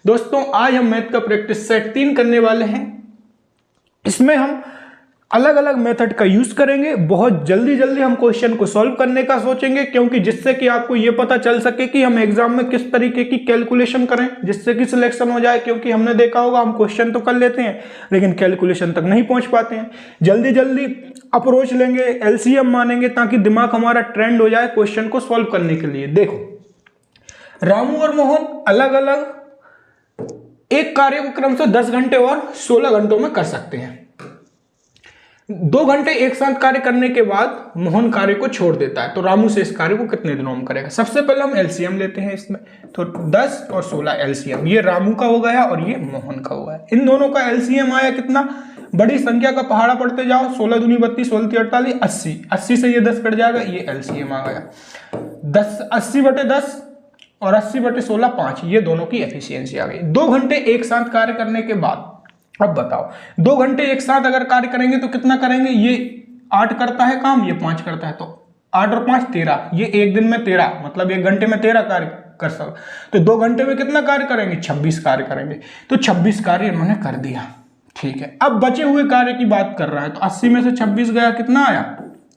दोस्तों आज हम मैथ का प्रैक्टिस सेट 3 करने वाले हैं। इसमें हम अलग अलग मेथड का यूज करेंगे। बहुत जल्दी हम क्वेश्चन को सॉल्व करने का सोचेंगे, क्योंकि जिससे कि आपको ये पता चल सके कि हम एग्जाम में किस तरीके की कैलकुलेशन करें जिससे कि सिलेक्शन हो जाए। क्योंकि हमने देखा होगा हम क्वेश्चन तो कर लेते हैं लेकिन कैलकुलेशन तक नहीं पहुंच पाते हैं। जल्दी अप्रोच लेंगे, एलसीएम मानेंगे ताकि दिमाग हमारा ट्रेंड हो जाए क्वेश्चन को सॉल्व करने के लिए। देखो, रामू और मोहन अलग अलग एक कार्य को क्रमशः 10 घंटे और 16 घंटों में कर सकते हैं। 2 घंटे एक साथ कार्य करने के बाद मोहन कार्य को छोड़ देता है, तो रामू से इस कार्य को कितने दिनों में करेगा। सबसे पहले हम एलसीएम लेते हैं इसमें, तो 10 और 16 एलसीएम, ये रामू का हो गया और ये मोहन का हो गया। इन दोनों का एलसीएम आया कितना, बड़ी संख्या का पहाड़ा पढ़ते जाओ, 16 दूनी 32, 16 तीन 48, 80, 80 से ये 10 कट जाएगा, ये एलसीएम आ गया 10, 80/10 और 80/16 5, ये दोनों की एफिशिएंसी आ गई। 2 घंटे एक साथ कार्य करने के बाद अब बताओ 2 घंटे एक साथ अगर कार्य करेंगे तो कितना करेंगे। ये 8 करता है काम, ये 5 करता है, तो 8 और 5 13, ये एक दिन में 13, मतलब 1 घंटे में 13 कार्य कर सकते। तो 2 घंटे में कितना कार्य करेंगे, 26 कार्य करेंगे। तो 26 कार्य इन्होंने कर दिया, ठीक है। अब बचे हुए कार्य की बात कर रहा है, तो 80 में से 26 गया, कितना आया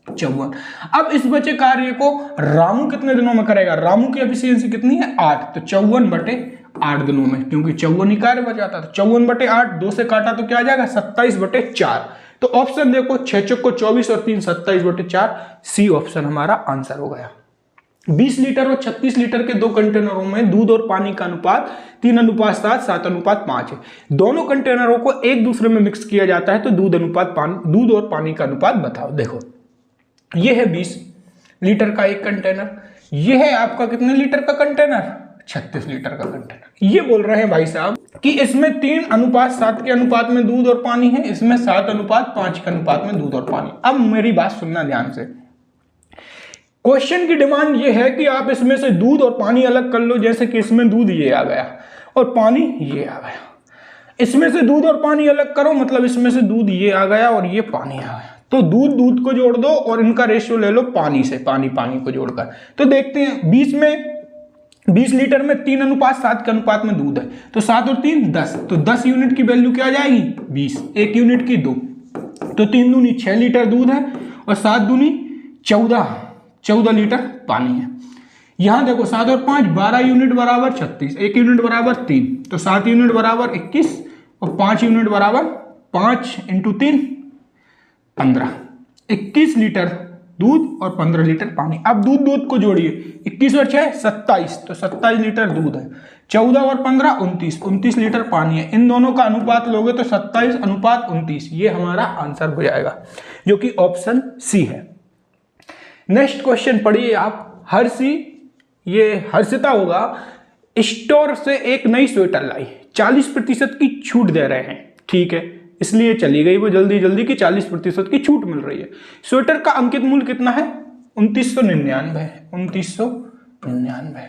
54। अब इस बचे कार्य को रामू कितने दिनों में करेगा, रामू की एफिशिएंसी कितनी है 8, तो 54/8 दिनों में, क्योंकि 54 ही कार्य बचाता, तो 54/8, 2 से काटा तो क्या आ जाएगा 27/4। तो ऑप्शन देखो, 6 चौको 24 और 3 27/4, सी ऑप्शन हमारा आंसर हो गया। 20 लीटर और 36 लीटर के 2 कंटेनरों में दूध और पानी का अनुपात 3:7, 7:5 है। दोनों कंटेनरों को एक दूसरे में मिक्स किया जाता है, तो दूध और पानी का अनुपात बताओ। देखो, ये है 20 लीटर का एक कंटेनर, ये है आपका कितने लीटर का कंटेनर, 36 लीटर का कंटेनर। ये बोल रहे हैं भाई साहब कि इसमें 3:7 के अनुपात में दूध और पानी है, इसमें 7:5 के अनुपात में दूध और पानी। अब मेरी बात सुनना ध्यान से, क्वेश्चन की डिमांड ये है कि आप इसमें से दूध और पानी अलग कर लो। जैसे कि इसमें दूध ये आ गया और पानी ये आ गया, इसमें से दूध और पानी अलग करो, मतलब इसमें से दूध ये आ गया और ये पानी आ गया। तो दूध को जोड़ दो और इनका रेशियो ले लो पानी से, पानी को जोड़कर। तो देखते हैं 20 लीटर में 3:7 के अनुपात में दूध है, तो 7 और 3 10, तो 10 यूनिट की वैल्यू क्या आ जाएगी 20, 1 यूनिट की 2, तो 3 दूनी 6 लीटर दूध है और 7 दूनी 14 लीटर पानी है। यहां देखो 7 और 5 12 यूनिट बराबर 36, 1 यूनिट बराबर 3, तो 7 यूनिट बराबर 21 और 5 यूनिट बराबर 5 × 3 15, 21 लीटर दूध और 15 लीटर पानी। अब दूध को जोड़िए, 21 और 6 27, तो 27 लीटर दूध है, 14 और 15 29 लीटर पानी है। इन दोनों का अनुपात लोगे तो 27:29, ये हमारा आंसर हो जाएगा, जो कि ऑप्शन सी है। नेक्स्ट क्वेश्चन पढ़िए आप। हर्षिता होगा स्टोर से एक नई स्वेटर लाई, 40% की छूट दे रहे हैं, ठीक है, इसलिए चली गई वो जल्दी कि 40% की छूट मिल रही है। स्वेटर का अंकित मूल्य कितना है 2999।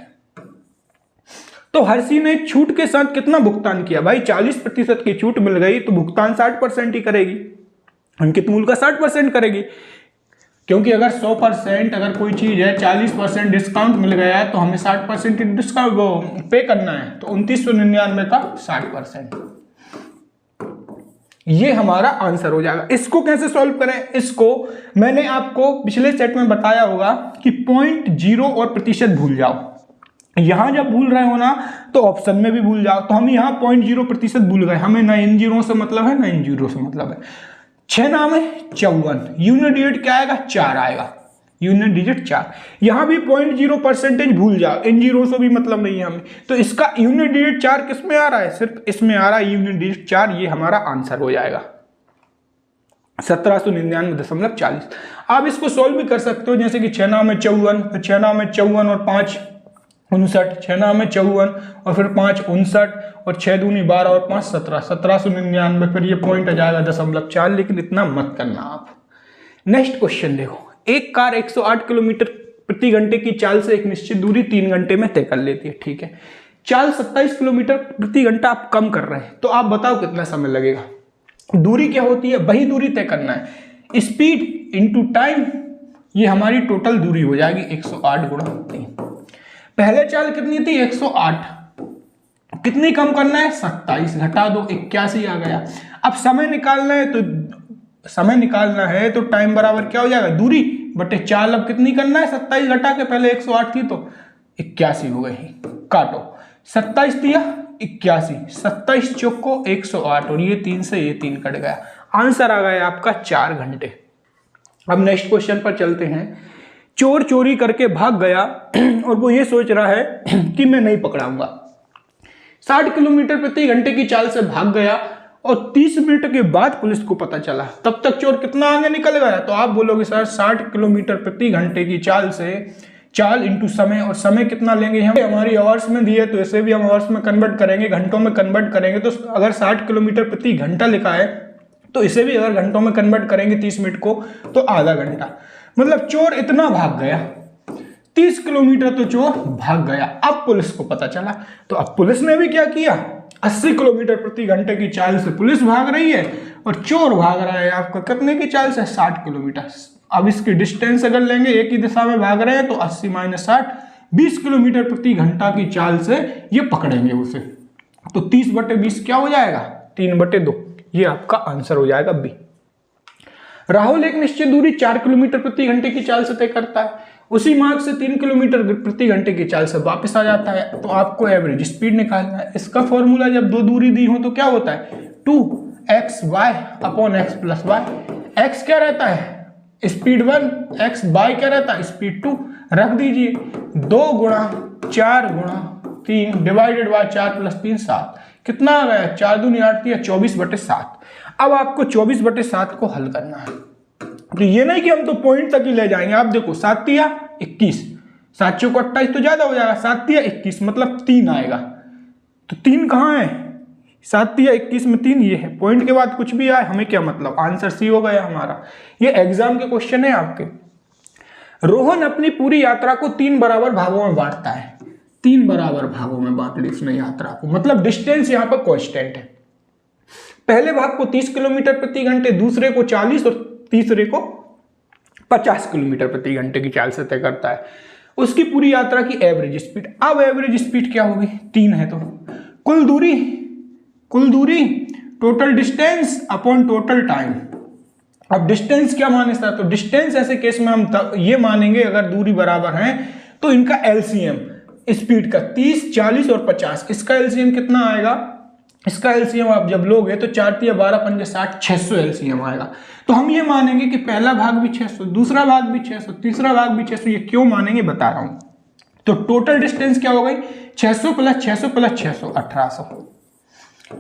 तो हर्षी ने छूट के साथ कितना भुगतान किया भाई, 40% की छूट मिल गई तो भुगतान 60% ही करेगी, अंकित मूल्य का 60% करेगी। क्योंकि अगर 100% अगर कोई चीज है 40% डिस्काउंट मिल गया है तो हमें 60% डिस्काउंट पे करना है, तो 2999 का 60%, ये हमारा आंसर हो जाएगा। इसको कैसे सॉल्व करें, इसको मैंने आपको पिछले सेट में बताया होगा कि 0.0 और प्रतिशत भूल जाओ। यहां जब भूल रहे हो ना तो ऑप्शन में भी भूल जाओ। तो हम यहां 0.0% भूल गए, हमें ना इन जीरो से मतलब है ना इन जीरो से मतलब है। 6 नाम है 54, यूनिट डिजिट क्या आएगा 4 आएगा, यूनिट डिजिट 4। यहां भी 0.0% भूल जाओ, इन जीरो से भी मतलब नहीं है हमें, तो इसका यूनिट डिजिट 4 किस में आ रहा है, सिर्फ इसमें आ रहा है यूनिट डिजिट 4, ये हमारा आंसर हो जाएगा 1799.40। आप इसको सॉल्व भी कर सकते हो, जैसे कि 6 नाम है 54, फिर 6 नाम है 54 और 5 59, 6 नाम है 54 और फिर 5 59 और 6 दूनी 12 और 5 17, 1799, फिर ये पॉइंट आ जाएगा 0.4, लेकिन इतना मत करना आप। नेक्स्ट क्वेश्चन देखो, एक कार 108 किलोमीटर प्रति घंटे की चाल से एक निश्चित दूरी 3 घंटे में तय कर लेती है, ठीक है। चाल 27 किलोमीटर प्रति घंटा आप कम कर रहे हैं, तो आप बताओ कितना समय लगेगा। दूरी क्या होती है, वही दूरी तय करना है, स्पीड इंटू टाइम, ये हमारी टोटल दूरी हो जाएगी 108 × 3। पहले चाल कितनी थी 108, कितनी कम करना है, 27, घटा दो 81 आ गया। अब समय निकालना है तो टाइम बराबर क्या हो जाएगा, दूरी बटे 4। अब कितनी करना है, 27 घटा के, पहले 108 थी तो 81 हो गई। काटो, 27 दिया 81, 27 चौको 108 और ये 3 से ये 3 कट गया। आंसर आ गया आपका 4 घंटे। अब नेक्स्ट क्वेश्चन पर चलते हैं। चोर चोरी करके भाग गया और वो ये सोच रहा है कि मैं नहीं पकड़ाऊंगा। 60 किलोमीटर प्रति घंटे की चाल से भाग गया और 30 मिनट के बाद पुलिस को पता चला। तब तक चोर कितना आगे निकल गया, तो आप बोलोगे सर 60 किलोमीटर प्रति घंटे की चाल से, चाल इंटू समय, और समय कितना लेंगे हम, हमारी आवर्स में दिए तो इसे भी हम आवर्स में कन्वर्ट करेंगे, घंटों में कन्वर्ट करेंगे। तो अगर 60 किलोमीटर प्रति घंटा लिखा है तो इसे भी अगर घंटों में कन्वर्ट करेंगे 30 मिनट को तो आधा घंटा। मतलब चोर इतना भाग गया, 30 किलोमीटर तो चोर भाग गया। अब पुलिस को पता चला, तो अब पुलिस ने भी क्या किया, 80 किलोमीटर प्रति घंटे की चाल से पुलिस भाग रही है और चोर भाग रहा है आपका कितने की चाल से, 60 किलोमीटर। अब इसकी डिस्टेंस अगर लेंगे, एक ही दिशा में भाग रहे हैं तो 80 - 60, 20 किलोमीटर प्रति घंटा की चाल से ये पकड़ेंगे उसे। तो 30/20 क्या हो जाएगा, 3/2। ये आपका आंसर हो जाएगा बी। राहुल एक निश्चित दूरी 4 किलोमीटर प्रति घंटे की चाल से तय करता है, उसी मार्ग से 3 किलोमीटर प्रति घंटे की चाल से वापस आ जाता है। तो आपको एवरेज स्पीड निकालना है। इसका फॉर्मूला जब दो दूरी दी हो तो क्या होता है, 2xy / x + y। x क्या रहता है, स्पीड 1, x y क्या रहता है, स्पीड 2। रख दीजिए 2 × 4 × 3 डिवाइडेड बाय 4 + 3 7। कितना आ गया, 4 दूनी 8 या 24/7। अब आपको 24/7 को हल करना है। तो ये नहीं कि हम तो पॉइंट तक ही ले जाएंगे। आप देखो 7 × 21, 7 × 28 तो ज्यादा हो जाएगा, 7 × 21 मतलब 3 आएगा। तो 3 कहाँ है, 7 × 21 में 3 ये है। पॉइंट के बाद कुछ भी आए हमें क्या मतलब, आंसर सी हो गया हमारा। ये एग्जाम के क्वेश्चन है आपके। रोहन अपनी पूरी यात्रा को 3 बराबर भागों में बांटता है। 3 बराबर भागों में बांट ली उसने यात्रा को, मतलब डिस्टेंस यहाँ पर कांस्टेंट है। पहले भाग को 30 किलोमीटर प्रति घंटे, दूसरे को 40 और तीसरे को 50 किलोमीटर प्रति घंटे की चाल से तय करता है। उसकी पूरी यात्रा की एवरेज स्पीड। अब एवरेज स्पीड क्या होगी, 3 है तो कुल दूरी total distance upon total time. अब डिस्टेंस क्या माने सर, तो डिस्टेंस ऐसे केस में हम ये मानेंगे अगर दूरी बराबर है तो इनका एलसीएम स्पीड का 30, 40 और 50, इसका एलसीएम कितना आएगा, इसका एलसीएम आप जब लोगे तो 4 × 12 × 5 = 60, 600 एलसीएम आएगा। तो हम ये मानेंगे कि पहला भाग भी 600, दूसरा भाग भी 600, तीसरा भाग भी 600। ये क्यों मानेंगे बता रहा हूं। तो टोटल डिस्टेंस क्या हो गई, 600 + 600 + 600 1800।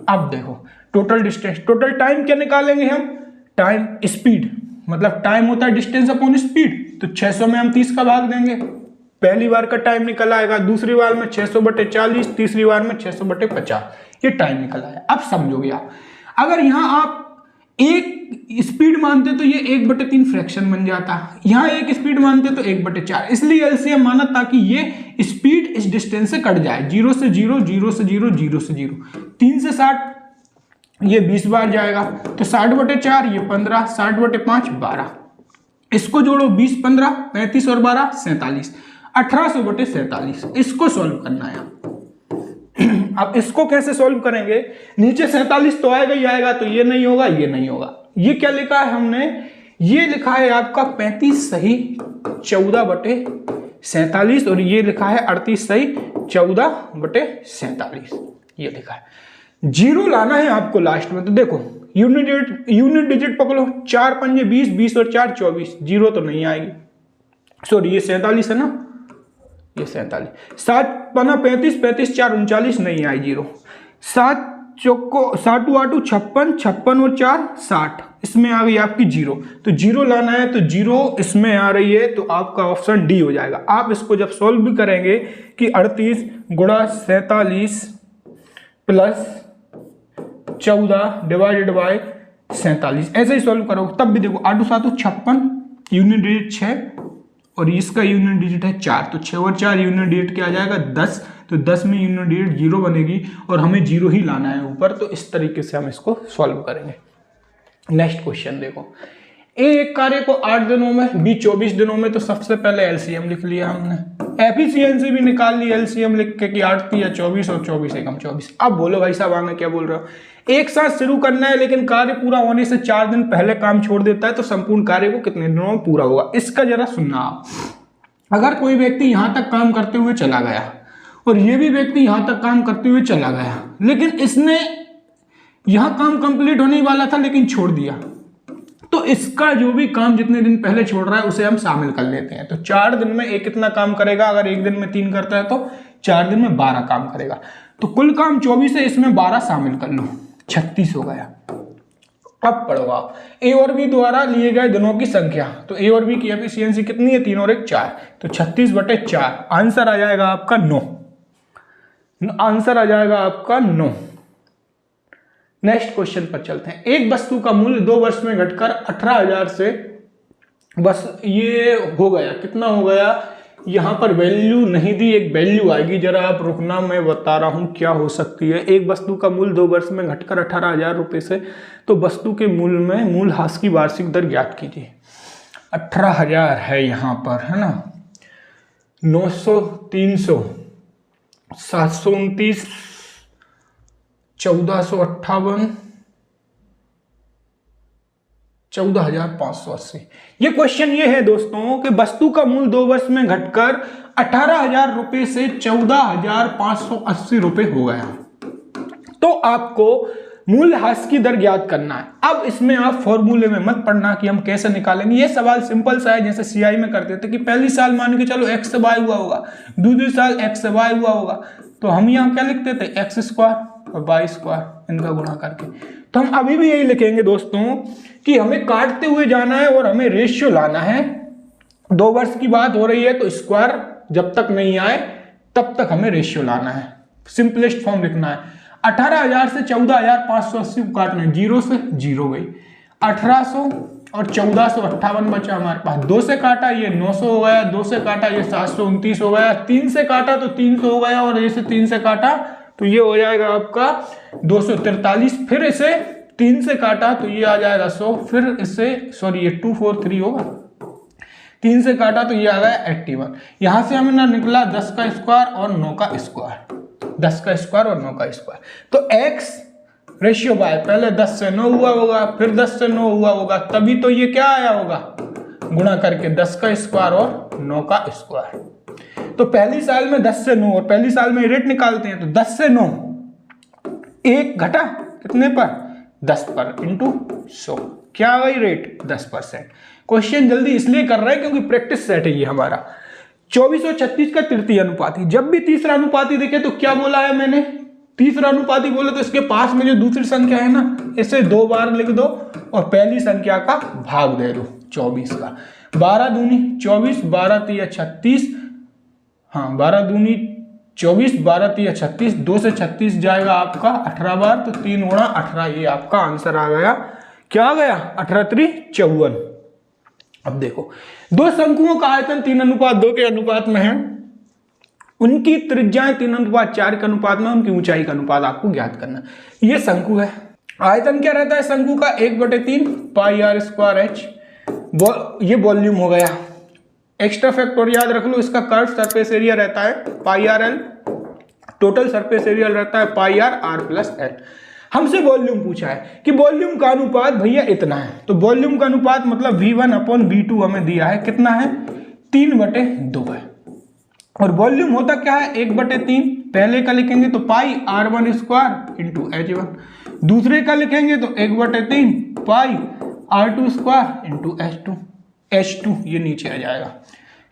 अब देखो टोटल डिस्टेंस, टोटल टाइम क्या निकालेंगे हम, टाइम स्पीड, मतलब टाइम होता है डिस्टेंस अपॉन स्पीड। तो 600 में हम 30 का भाग देंगे, पहली बार का टाइम निकल आएगा, दूसरी बार में 600/40, तीसरी बार में 600/50, ये टाइम निकल आया। अब समझोगे आप, अगर यहां आप एक स्पीड मानते तो ये 1/3 फ्रैक्शन बन जाता, यहां एक स्पीड मानते तो 1/4, इसलिए एलसीएम माना ताकि ये स्पीड इस डिस्टेंस से कट जाए। 0 से 0, 0 से 0, 0 से 0, 3 से 60 ये 20 बार जाएगा, तो 60/4 ये 15, 60/5 12, इसको जोड़ो 20, 15, 35 और 12 47, 1800/47। इसको सॉल्व करना है। अब इसको कैसे सॉल्व करेंगे, नीचे 47 तो आएगा ही आएगा, तो ये नहीं होगा, ये नहीं होगा। ये क्या लिखा है हमने, ये लिखा है आपका 35 सही 14/47 और ये लिखा है 38 सही 14/47, ये लिखा है। 0 लाना है आपको लास्ट में। तो देखो यूनिट डिजिट पकड़ो, 4 × 5 = 20, 20 और 4 = 24, 0 तो नहीं आएगी। सॉरी ये 47 है ना, ये 47, 7 × 5 = 35, 35 × 4 = 39, नहीं आई 0। 7 चौको 7 × 8 = 56, 56 और 4 = 60, इसमें आ गई आपकी 0। तो 0 लाना है तो 0 इसमें आ रही है, तो आपका ऑप्शन डी हो जाएगा। आप इसको जब सॉल्व भी करेंगे कि 38 × 47 + 14 डिवाइडेड बाय 47, ऐसे ही सॉल्व करोगे तब भी देखो 8 × 7 = 56, यूनिट डिजिट 6 और इसका यूनिट डिजिट है 4, तो 6 और 4 यूनिट डिजिट क्या आ जाएगा 10, तो 10 में यूनिट डिजिट 0 बनेगी और हमें 0 ही लाना है ऊपर। तो इस तरीके से हम इसको सॉल्व करेंगे। नेक्स्ट क्वेश्चन देखो, ए एक कार्य को 8 दिनों में, बी 24 दिनों में, तो सबसे पहले एलसीएम लिख लिया हमने, एफिशिएंसी भी निकाल ली एलसीएम लिख के कि 8 या 24 और 24 एकम 24। अब बोलो भाई साहब आगे क्या बोल रहे हो, एक साथ शुरू करना है लेकिन कार्य पूरा होने से 4 दिन पहले काम छोड़ देता है तो संपूर्ण कार्य को कितने दिनों में पूरा होगा। इसका जरा सुनना आप, अगर कोई व्यक्ति यहां तक काम करते हुए चला गया और ये भी व्यक्ति यहां तक काम करते हुए चला गया, लेकिन इसने यहां काम कंप्लीट होने वाला था लेकिन छोड़ दिया, तो इसका जो भी काम जितने दिन पहले छोड़ रहा है उसे हम शामिल कर लेते हैं। तो 4 दिन में एक कितना काम करेगा, अगर एक दिन में 3 करता है तो 4 दिन में 12 काम करेगा। तो कुल काम 24 है, इसमें 12 शामिल कर लो, 36 हो गया। अब पढ़ो आप, ए और बी द्वारा लिए गए दिनों की संख्या, तो ए और बी की एफिशिएंसी कितनी है, 3 और 1 4, तो 36/4, आंसर आ जाएगा आपका 9, आंसर आ जाएगा आपका 9। नेक्स्ट क्वेश्चन पर चलते हैं। एक वस्तु का मूल्य 2 वर्ष में घटकर 18,000 से, बस ये हो गया, कितना हो गया, यहां पर वैल्यू नहीं दी, एक वैल्यू आएगी, जरा आप रुकना, मैं बता रहा हूं क्या हो सकती है। एक वस्तु का मूल्य 2 वर्ष में घटकर 18,000 रुपए से, तो वस्तु के मूल्य में मूल्यह्रास की वार्षिक दर ज्ञात कीजिए। 18,000 है यहां पर, है ना, 900, 300, 729, 1458, 14,580। ये क्वेश्चन ये है दोस्तों कि वस्तु का मूल्य 2 वर्ष में घटकर 18,000 रुपए से 14,580 रुपए हो गया, तो आपको मूल्यह्रास की दर ज्ञात करना है। अब इसमें आप फॉर्मूले में मत पढ़ना कि हम कैसे निकालेंगे, ये सवाल सिंपल सा है, जैसे सीआई में करते थे कि पहली साल मान के चलो x से y हुआ होगा, दूसरी साल x से y हुआ होगा, तो हम यहाँ क्या लिखते थे, x स्क्वायर और y स्क्वायर, इनका गुणा करके। तो हम अभी भी यही लिखेंगे दोस्तों कि हमें काटते हुए जाना है और हमें रेशियो लाना है। 2 वर्ष की बात हो रही है तो स्क्वायर जब तक नहीं आए तब तक हमें रेशियो लाना है, सिंपलेस्ट फॉर्म लिखना है। 18,000 से 14,580 को काटना है, 0 से 0 गई, 1800 और 1458 बचा हमारे पास, 2 से काटा ये 900 हो गया, 2 से काटा ये 729 हो गया, 3 से काटा तो 300 हो गया, और इसे 3 से काटा तो ये हो जाएगा आपका 243, फिर इसे 3 से काटा तो ये आ जाएगा 100, फिर इससे सॉरी ये 243 होगा, 3 से काटा तो ये आ गया 81। यहां से हमें ना निकला 10 का स्क्वायर और 9 का स्क्वायर, 10 का स्क्वायर और 9 का स्क्वायर, तो x रेशियो बाय, पहले 10 से 9 हुआ होगा, फिर 10 से 9 हुआ होगा, तभी तो ये क्या आया होगा, गुणा करके 10 का स्क्वायर और 9 का स्क्वायर। तो पहली साल में 10 से 9, और पहली साल में रेट निकालते हैं, तो 10 से 9 एक घटा कितने पर, 10 पर, इंटू 100, क्या आ गई रेट, 10%। क्वेश्चन जल्दी इसलिए कर रहे हैं क्योंकि प्रैक्टिस सेट है ये हमारा। 24 और 36 का तृतीय अनुपाती, जब भी तीसरा अनुपाती देखे तो क्या बोला है मैंने, तीसरा अनुपाती बोले तो इसके पास में जो दूसरी संख्या है ना, इसे 2 बार लिख दो और पहली संख्या का भाग दे दो 24 का, 12 दूनी 24, 12 तिया 36, हाँ 12 दूनी 24, 12 तिया 36, 2 से 36 जाएगा आपका 18 बार, तो 3 गुणा 18, ये आपका आंसर आ गया, क्या आ गया, 18×3 = 54। अब देखो, 2 शंकुओं का आयतन 3:2 के अनुपात में है, उनकी त्रिज्याएं 3:4 के अनुपात में, उनकी ऊंचाई का अनुपात आपको ज्ञात करना। ये शंकु है, आयतन क्या रहता है शंकु का, 1/3 πr²h, ये वॉल्यूम हो गया। एक्स्ट्रा फैक्टर याद रख लो, इसका कर्व सरफेस एरिया रहता है πrl, टोटल सरफेस एरिया रहता है πr+l। हमसे वॉल्यूम पूछा है कि वॉल्यूम का अनुपात भैया इतना है, तो वॉल्यूम का अनुपात मतलब V1/V2 हमें दिया है, कितना है, 3/2 है। और वॉल्यूम होता क्या है, 1/3, पहले का लिखेंगे तो πr1² × h1, दूसरे का लिखेंगे तो 1/3 πr2² × h2, ये नीचे आ जाएगा।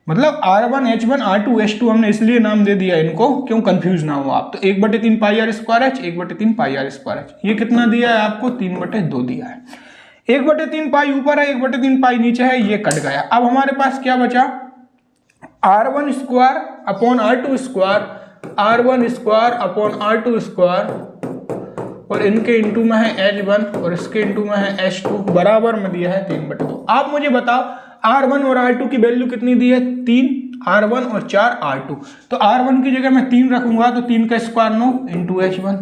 मतलब r1 h1 r2 h2 हमने इसलिए नाम दे दिया इनको, क्यों कंफ्यूज ना हो आप। तो 1/3 πr²h, 1/3 πr²h, ये कितना दिया है आपको, 3/2 दिया है। 1/3 पाई ऊपर है, 1/3 पाई नीचे है, ये कट गया। अब हमारे पास क्या बचा, r1² upon r2², r1² upon r2², और इनके इंटू में है h1 और इसके इंटू में है h2, बराबर में दिया है 3/2। आप मुझे बताओ r1 और r2 की वैल्यू कितनी दी है, 3 r1 और 4 r2, तो r1 की जगह मैं 3 रखूंगा तो 3 का स्क्वायर 9 इंटू h1,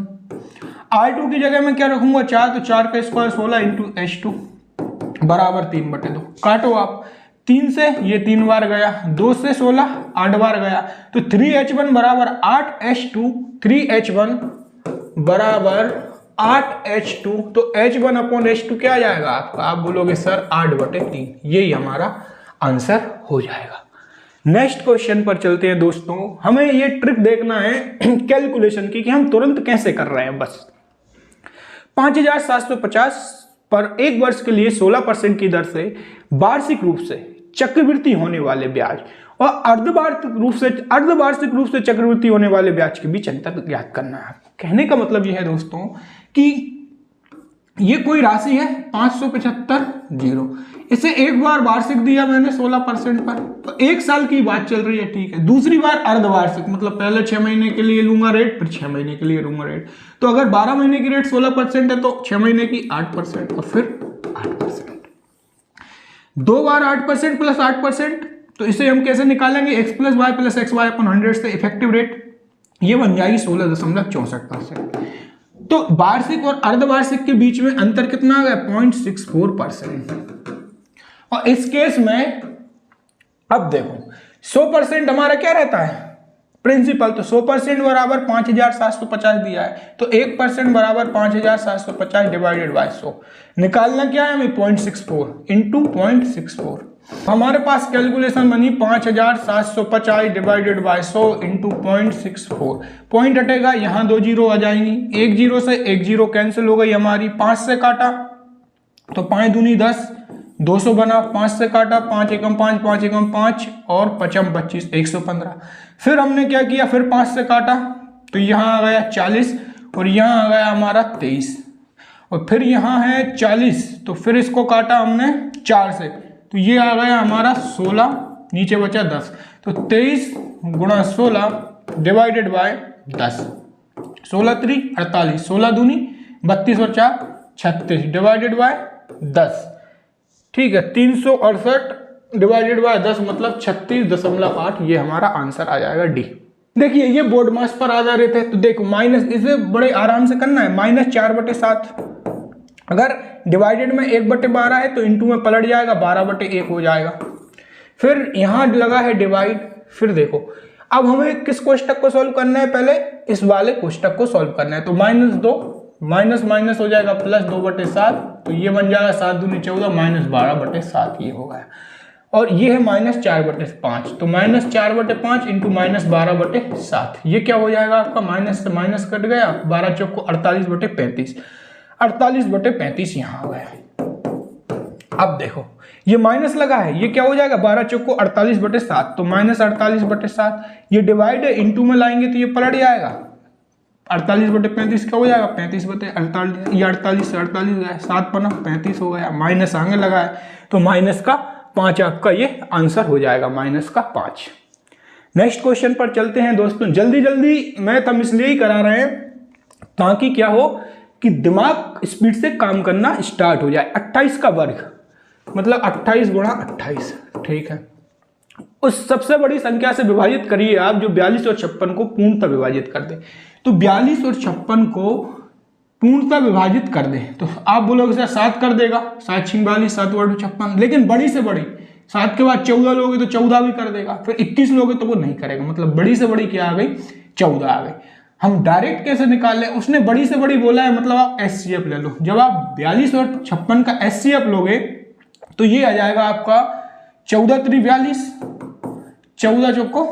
r2 की जगह मैं क्या रखूंगा 4, तो 4 का स्क्वायर 16 इंटू h2, बराबर 3/2। काटो आप, 3 से ये 3 बार गया, 2 से 16 8 बार गया, तो 3H1 बराबर 8H2, 3H1 बराबर 8H2, तो H1/H2 क्या आ जाएगा आपका? आप बोलोगे सर 8/3, यही हमारा आंसर हो जाएगा। नेक्स्ट क्वेश्चन पर चलते हैं दोस्तों। हमें ये ट्रिक देखना है कैलकुलेशन की कि हम तुरंत कैसे कर रहे हैं। बस 5750 पर एक वर्ष के लिए 16% की दर से वार्षिक रूप से चक्रवृद्धि होने वाले ब्याज और अर्धवार्षिक रूप से चक्रवृद्धि होने वाले ब्याज के बीच अंतर ज्ञात करना है। कहने का मतलब यह है दोस्तों कि ये कोई राशि है 575 इसे एक बार वार्षिक दिया मैंने 16% पर, तो एक साल की बात चल रही है, ठीक है। दूसरी बार अर्धवार्षिक, मतलब पहले 6 महीने के लिए लूंगा रेट, फिर 6 महीने के लिए लूंगा रेट। तो अगर 12 महीने की रेट 16% है तो 6 महीने की 8% और फिर 8%। 2 बार 8% प्लस 8%, तो इसे हम कैसे निकालेंगे? x plus Y plus X Y अपन 100 से इफेक्टिव रेट ये बन जाएगी 16.64%। तो वार्षिक और अर्धवार्षिक के बीच में अंतर कितना आ गया? 0.64%। और इस केस में अब देखो 100% हमारा क्या रहता है? प्रिंसिपल। तो 100% बराबर 5750 दिया है, तो 1% बराबर 5750 डिवाइडेड बाय 100। निकालना क्या है हमें? 0.64 इंटू 0.64। हमारे पास कैलकुलेशन बनी 5750 डिवाइडेड बाय 100 इंटू 0.64। पॉइंट हटेगा, यहाँ 2 जीरो आ जाएंगी, 1 जीरो से 1 जीरो कैंसिल हो गई हमारी। 5 से काटा तो 5 दूनी 10, 200 बना। 5 से काटा, 5 एकम 5, 5 एकम 5 और 5 25, 115। फिर हमने क्या किया? फिर 5 से काटा तो यहाँ आ गया 40 और यहाँ आ गया हमारा 23, और फिर यहाँ है 40, तो फिर इसको काटा हमने 4 से, तो ये आ गया हमारा 16, नीचे बचा 10, तो 23 गुणा 16 डिवाइडेड बाय 10। 16 3 48, 16 दूनी 32 और 4 36 डिवाइडेड बाय 10, ठीक है। 368 डिवाइडेड बाय 10 मतलब 36.8, ये हमारा आंसर आ जाएगा डी। देखिए ये बोर्ड मास पर आधारित है, तो देखो माइनस, इसे बड़े आराम से करना है। -4/7, अगर डिवाइडेड में 1/12 है तो इंटू में पलट जाएगा, 12/1 हो जाएगा। फिर यहाँ लगा है डिवाइड, फिर देखो अब हमें किस कोष्टक को सॉल्व करना है? पहले इस वाले कोष्टक को सॉल्व करना है। तो -2 माइनस माइनस हो जाएगा प्लस 2/7, तो ये बन जाएगा 7 दूनी 14 -12/7, ये हो गया। और ये है -4/5, तो -4/5 इंटू -12/7, ये क्या हो जाएगा आपका? माइनस से माइनस कट गया, 12 चौक को 48/35, 48/35 यहाँ आ गया। अब देखो ये माइनस लगा है, ये क्या हो जाएगा? 12 चौक को 48/7, तो -48/7, ये डिवाइड है, इंटू में लाएंगे तो ये पलट जाएगा। 48/35 क्या हो जाएगा? 35/48, ये 48 से 48 गया, 7 पना 35 हो गया, माइनस आगे लगा है, तो माइनस का 5 आपका ये आंसर हो जाएगा, -5। नेक्स्ट क्वेश्चन पर चलते हैं दोस्तों। जल्दी जल्दी मैथ हम इसलिए ही करा रहे हैं ताकि क्या हो कि दिमाग स्पीड से काम करना स्टार्ट हो जाए। 28 का वर्ग मतलब 28 गुणा 28, ठीक है। उस सबसे बड़ी संख्या से विभाजित करिए आप जो 42 और 56 को पूर्णतः विभाजित कर दे। तो 42 और 56 को पूर्णतः विभाजित कर दे, तो आप बोलोगे सर 7 कर देगा, 7 6 42, 7 8 56, लेकिन बड़ी से बड़ी 7 के बाद 14 लोगे तो 14 भी कर देगा, फिर 21 लोगे तो वो नहीं करेगा। मतलब बड़ी से बड़ी क्या आ गई? 14 आ गई। हम डायरेक्ट कैसे निकाल ले? उसने बड़ी से बड़ी बोला है, मतलब आप एचसीएफ ले लो। जब आप 42 और 56 का एचसीएफ लोगे तो ये आ जाएगा आपका 14 3 42, 14 चौको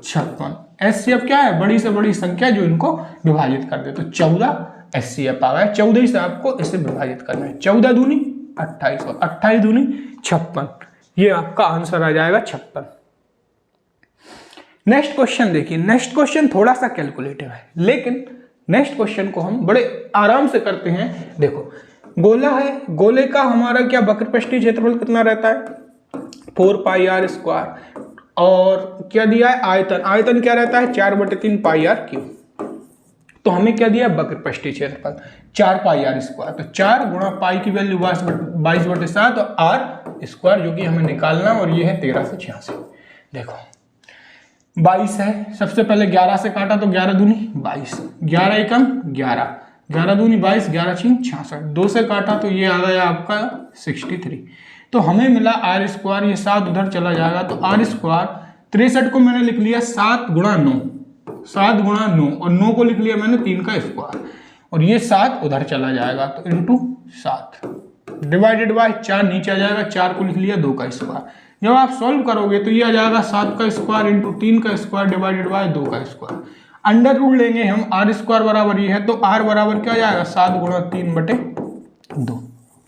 56। एचसीएफ क्या है? बड़ी से बड़ी संख्या जो इनको विभाजित कर दे, तो 14 एचसीएफ आ गया। 14 से आपको इसे विभाजित करना है। 14 दूनी 28 और 28 दूनी 56, ये आपका आंसर आ जाएगा 56। नेक्स्ट क्वेश्चन देखिए। नेक्स्ट क्वेश्चन थोड़ा सा कैलकुलेटिव है, लेकिन नेक्स्ट क्वेश्चन को हम बड़े आराम से करते हैं। देखो गोला है, गोले का हमारा क्या वक्रपृष्ठीय क्षेत्रफल कितना रहता है? 4πr²। और क्या दिया है? आयतन। आयतन क्या रहता है? 4/3 πr³। तो हमें क्या दिया? वक्रपृष्ठीय क्षेत्रफल 4πr²। तो 4 गुणा पाई की वैल्यू 22/7 और r² जो कि हमें निकालना, और ये है 13 से 86। देखो 22 है, सबसे पहले 11 से काटा तो 11 दूनी 22, 11 एकम 11, 11 दूनी 22, 11 छीन 66, 2 से काटा तो ये आ गया आपका 63। तो हमें मिला आर स्क्वायर, ये 7 उधर चला जाएगा तो आर स्क्वायर 63 को मैंने लिख लिया 7 गुणा 9, 7 गुणा 9 और 9 को लिख लिया मैंने 3 का स्क्वायर और ये 7 उधर चला जाएगा तो इंटू 7 डिवाइडेड बाय 4 नीचे आ जाएगा, 4 को लिख लिया 2 का स्क्वायर। जब आप सॉल्व करोगे तो ये आ जाएगा 7 का स्क्वायर इंटू 3 का स्क्वायर डिवाइडेड बाय 2 का स्क्वायर। अंडर रूल लेंगे हम, आर स्क्वायर बराबर ये है तो आर बराबर क्या जाएगा 7 गुणा 3/2,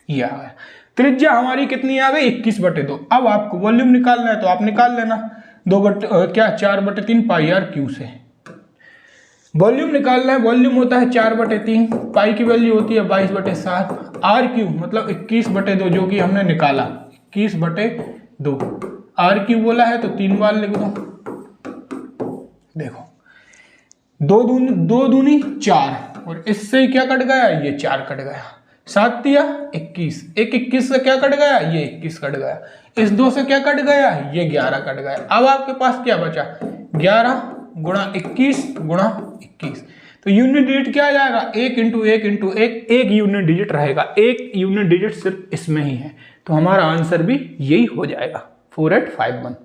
ये आ गया। त्रिज्या हमारी कितनी आ गई 21/2। अब आपको वॉल्यूम निकालना है तो आप निकाल लेना 4/3 पाई आर क्यू से वॉल्यूम निकालना है। वॉल्यूम होता है 4/3, पाई की वैल्यू होती है 22/7, आर क्यू मतलब 21/2 जो कि हमने निकाला 21/2, आर क्यू बोला है तो 3 बार लिख दो। देखो 2 दूनी 4 और इससे क्या कट गया, ये 4 कट गया, 7 दिया 21, 21 से क्या कट गया, ये 21 कट गया, इस 2 से क्या कट गया, ये 11 कट गया। अब आपके पास क्या बचा 11 गुणा 21 गुणा 21, तो यूनिट डिजिट क्या आ जाएगा 1 इंटू 1 इंटू 1, एक यूनिट डिजिट रहेगा, एक यूनिट डिजिट सिर्फ इसमें ही है, तो हमारा आंसर भी यही हो जाएगा 4851।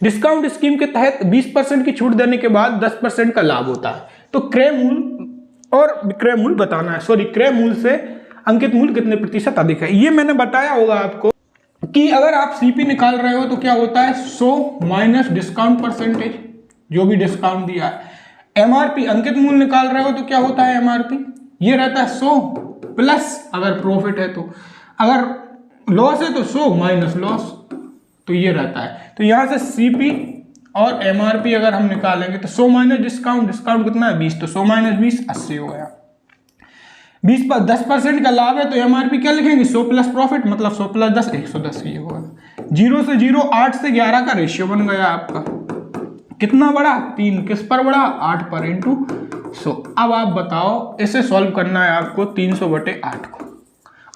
डिस्काउंट स्कीम के तहत 20% की छूट देने के बाद 10% का लाभ होता है, तो क्रय मूल्य और विक्रय मूल्य बताना है। सॉरी, क्रय मूल्य से अंकित मूल्य कितने प्रतिशत अधिक है, ये मैंने बताया होगा आपको कि अगर आप सीपी निकाल रहे हो तो क्या होता है 100 माइनस डिस्काउंट परसेंटेज जो भी डिस्काउंट दिया है। एमआरपी अंकित मूल्य निकाल रहे हो तो क्या होता है एमआरपी, ये रहता है 100 प्लस अगर प्रॉफिट है तो, अगर लॉस है तो 100 माइनस लॉस, तो ये रहता है। तो यहां से सीपी और एमआरपी अगर हम निकालेंगे तो 100 माइनस डिस्काउंट, डिस्काउंट कितना है 20, तो 100 माइनस 20 80 हो गया। 20 पर 10% का लाभ है तो एमआरपी क्या लिखेंगे 100 प्लस प्रॉफिट मतलब 100 प्लस 10 110, ये होगा। 0 से 0 8 से 11 का रेशियो बन गया आपका, कितना बड़ा 3, किस पर बड़ा 8 पर इंटू 100। अब आप बताओ इसे सॉल्व करना है आपको 300/8 को,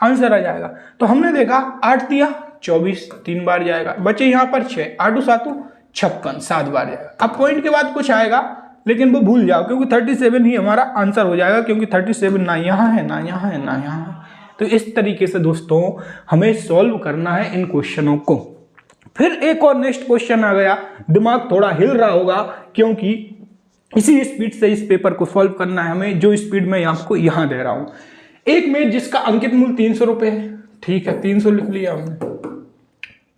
आंसर आ जाएगा। तो हमने देखा 8 दिया 24 3 बार जाएगा, बचे यहाँ पर 6, 8 7 56 7 बार जाएगा। अब पॉइंट के बाद कुछ आएगा लेकिन वो भूल जाओ क्योंकि 37 ही हमारा आंसर हो जाएगा, क्योंकि 37 ना यहाँ है ना यहाँ है ना यहाँ है। तो इस तरीके से दोस्तों हमें सॉल्व करना है इन क्वेश्चनों को। फिर एक और नेक्स्ट क्वेश्चन आ गया, दिमाग थोड़ा हिल रहा होगा क्योंकि इसी स्पीड से इस पेपर को सॉल्व करना है हमें, जो स्पीड मैं आपको यहाँ दे रहा हूँ। एक मेज जिसका अंकित मूल्य 300 रुपये है, ठीक है 300 लिख लिया हमने,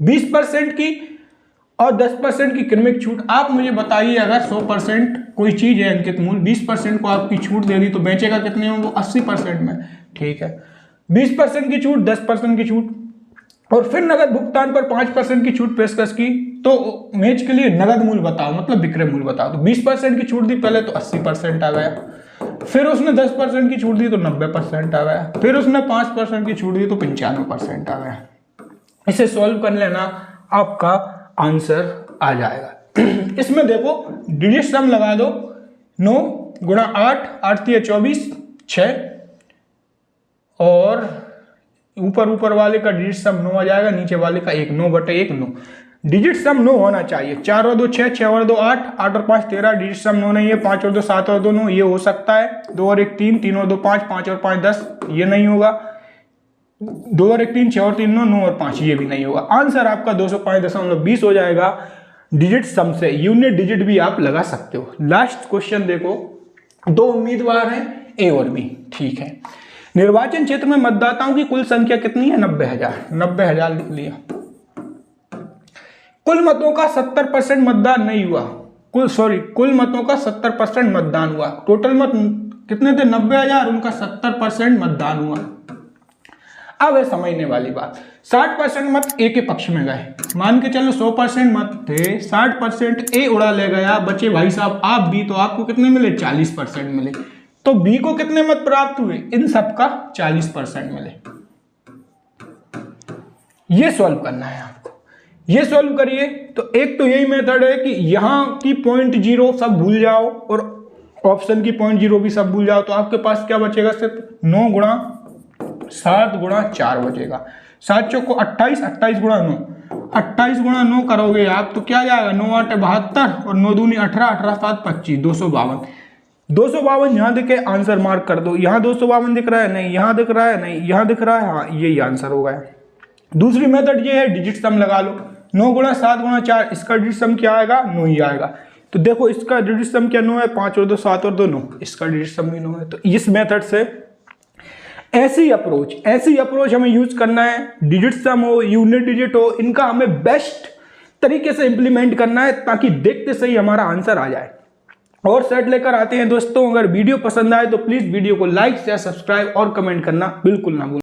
20% की और 10% की क्रमिक छूट। आप मुझे बताइए अगर 100% कोई चीज है अंकित मूल्य, 20% को आपकी छूट दे दी तो बेचेगा कितने में, वो 80% में, ठीक है 20% की छूट 10% की छूट और फिर नगद भुगतान पर 5% की छूट पेशकश की, तो मेज के लिए नगद मूल्य बताओ मतलब विक्रय मूल्य बताओ। तो 20% की छूट दी पहले तो 80% आ गया, फिर उसने 10% की छूट दी तो 90% आ गया, फिर उसने 5% की छूट दी तो 95% आ गया। इसे सॉल्व कर लेना आपका आंसर आ जाएगा। इसमें देखो डिजिट सम लगा दो, 9 गुणा 8, 8 3 24 6 और ऊपर वाले का डिजिट सम 9 आ जाएगा, नीचे वाले का 1, 9/1 9। डिजिट सम 9 होना चाहिए, 4 और 2 6, 6 और 2 8, 8 और 5 13, डिजिट सम 9 नहीं है, 5 और 2 7 और 2 9 ये हो सकता है, 2 और 1 3, 3 और 2 5, 5 और 5 10 ये नहीं होगा, 2 और 1 3, 6 और 3 9, 9 और 5 ये भी नहीं होगा। आंसर आपका 205.20 हो जाएगा डिजिट सम से। यूनिट डिजिट भी आप लगा सकते हो। लास्ट क्वेश्चन देखो, 2 उम्मीदवार हैं ए और बी, ठीक है। निर्वाचन क्षेत्र में मतदाताओं की कुल संख्या कितनी है 90,000, 90,000 लिख लिया। कुल मतों का 70% मतदान नहीं हुआ, कुल मतों का 70% मतदान हुआ। टोटल मत कितने थे 90,000, उनका 70% मतदान हुआ। अब है समझने वाली बात, 60% मत ए के पक्ष में गए, मान के चलो 100% मत थे, 60% ए उड़ा ले गया, बचे भाई साहब आप बी, तो आपको कितने मिले 40% मिले। तो बी को कितने मत प्राप्त हुए, इन सब का 40% मिले। ये सॉल्व करना है आपको, ये सॉल्व करिए। तो एक तो यही मेथड है कि यहां की 0.0 सब भूल जाओ और ऑप्शन की 0.0 भी सब भूल जाओ, तो आपके पास क्या बचेगा, सिर्फ 9 गुणा 7 गुणा 4 बचेगा। 7 चौको 28, 28 गुणा 9, 28 गुणा 9 करोगे आप तो क्या जाएगा, 9 8 72 और 9 दूनी 18, 18 7 25, 252। 252 यहां दिखे, आंसर मार्क कर दो। यहां 252 दिख रहा है, नहीं। यहां दिख रहा है, नहीं। यहां दिख रहा है, हाँ, यही आंसर हो गया। दूसरी मेथड ये है, डिजिट सम लगा लो। 9 गुणा 7 गुणा 4, इसका डिजिट सम क्या आएगा? 9 ही आएगा। तो देखो इसका डिजिट सम क्या 9 है, 5 और 2 7 और 2 9, इसका डिजिट सम भी 9 है। तो इस मेथड से ऐसी अप्रोच हमें यूज करना है। डिजिट सम हो, यूनिट डिजिट हो, इनका हमें बेस्ट तरीके से इंप्लीमेंट करना है ताकि देखते सही हमारा आंसर आ जाए। और सेट लेकर आते हैं दोस्तों। अगर वीडियो पसंद आए तो प्लीज वीडियो को लाइक शेयर सब्सक्राइब और कमेंट करना बिल्कुल ना भूलें।